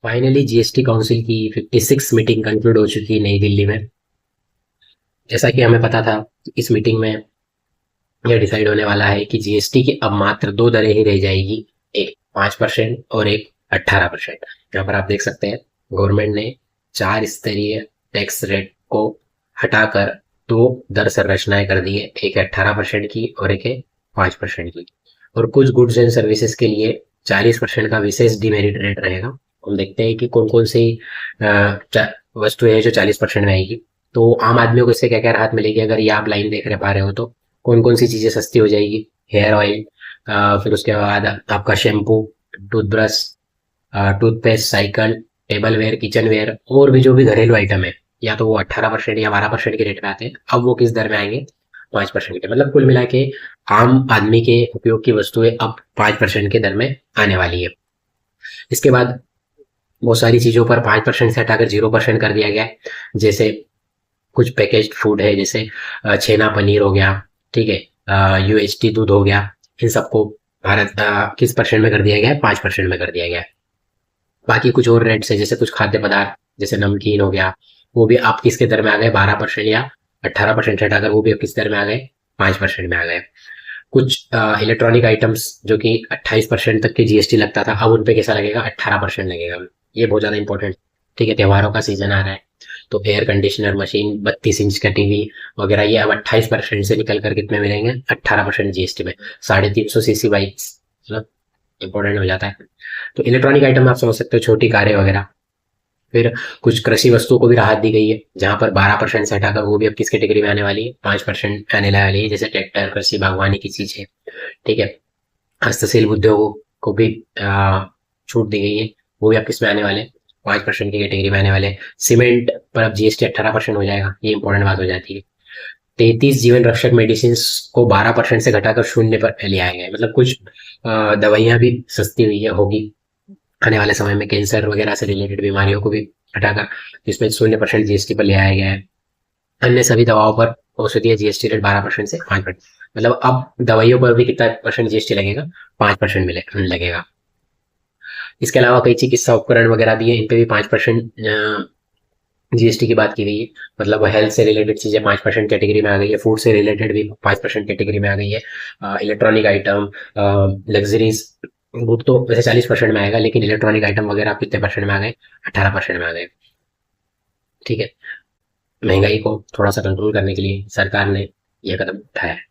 Finally GST council की 56 meeting conclude हो चुकी है नई दिल्ली में। जैसा कि हमें पता था, इस मीटिंग में यह डिसाइड होने वाला है कि जीएसटी की अब मात्र दो दरें ही रह जाएगी, एक 5% और एक 18%। यहाँ पर आप देख सकते हैं, गवर्नमेंट ने चार स्तरीय टैक्स रेट को हटाकर दो दर संरचनाएं कर दी है, एक है 18% की और एक है 5% की। और कुछ गुड्स एंड सर्विसेज के लिए 40% का विशेष डिमेरिट रेट रहेगा। हम देखते हैं कि कौन कौन सी वस्तुएं हैं जो 40% में आएगी। तो आम आदमियों को इससे क्या क्या राहत मिलेगी, अगर ये आप लाइन देख रहे पा रहे हो तो कौन कौन सी चीज़ें सस्ती हो जाएगी। हेयर ऑयल, फिर उसके बाद आपका shampoo, toothbrush, toothpaste, cycle, tableware, kitchenware और भी जो भी घरेलू आइटम है, या तो वो 18% या 12% के रेट में आते हैं, अब वो किस दर में आएंगे, 5% के। मतलब कुल मिला के आम आदमी के उपयोग की वस्तुएं अब 5% के दर में आने वाली है। इसके बाद बहुत सारी चीज़ों पर 5% से हटाकर 0% कर दिया गया है। जैसे कुछ पैकेज्ड फूड है, जैसे छेना पनीर हो गया, ठीक है, यूएचटी दूध हो गया, इन सबको भारत किस परसेंट में कर दिया गया है, 5% में कर दिया गया है। बाकी कुछ और रेट्स है, जैसे कुछ खाद्य पदार्थ जैसे नमकीन हो गया, वो भी आप किसके दर में आ गए, 12% या 18% से हटाकर वो भी अब किस दर में आ गए, 5% में आ गए। कुछ इलेक्ट्रॉनिक आइटम्स जो कि 28% तक के जीएसटी लगता था, अब उन पे कैसा लगेगा, 18% लगेगा। ये बहुत ज़्यादा इंपॉर्टेंट, ठीक है, त्योहारों का सीजन आ रहा है, तो एयर कंडीशनर मशीन, 32 इंच का टीवी वगैरह, ये अब 28% से निकल कर कितने मिलेंगे, 18% जीएसटी में। 350 सीसी बाइक्स, मतलब इंपॉर्टेंट हो जाता है। तो इलेक्ट्रॉनिक आइटम आप समझ सकते हो, छोटी कारें वगैरह। फिर कुछ कृषि वस्तुओं को भी राहत दी गई है, जहां पर 12% से हटाकर वो भी अब किस कैटेगरी में आने वाली है, 5% आने वाली है। जैसे ट्रैक्टर, कृषि, बागवानी की चीज है, ठीक है। हस्तशिल्प उद्योगों को भी छूट दी गई है, वो भी अब किस में आने वाले हैं, 5% की कैटेगरी में आने वाले हैं। सीमेंट पर अब जीएसटी 18% हो जाएगा, ये इंपॉर्टेंट बात हो जाती है। 33 जीवन रक्षक मेडिसिन को 12% से घटाकर शून्य पर ले आया गया है। मतलब कुछ दवाइयां भी सस्ती हुई है, होगी आने वाले समय में। कैंसर वगैरह से रिलेटेड बीमारियों को भी हटाकर इसमें 0% जीएसटी पर ले आया गया है। अन्य सभी दवाओं पर औषधीय जीएसटी रेट 12% से 5%। मतलब अब दवाइयों पर भी कितना परसेंट जीएसटी लगेगा, 5% मिले लगेगा। इसके अलावा कई चिकित्सा उपकरण वगैरह भी है, इन पे भी 5% जीएसटी की बात की गई है। मतलब हेल्थ से रिलेटेड चीजें 5% कैटेगरी में आ गई है, फूड से रिलेटेड भी 5% कैटेगरी में आ गई है। इलेक्ट्रॉनिक आइटम, लग्जरीज गुड तो वैसे 40% में आएगा, लेकिन इलेक्ट्रॉनिक आइटम वगैरह आप कितने परसेंट में आ गए, 18% में आ गए, ठीक है। महंगाई को थोड़ा सा कंट्रोल करने के लिए सरकार ने यह कदम उठाया है।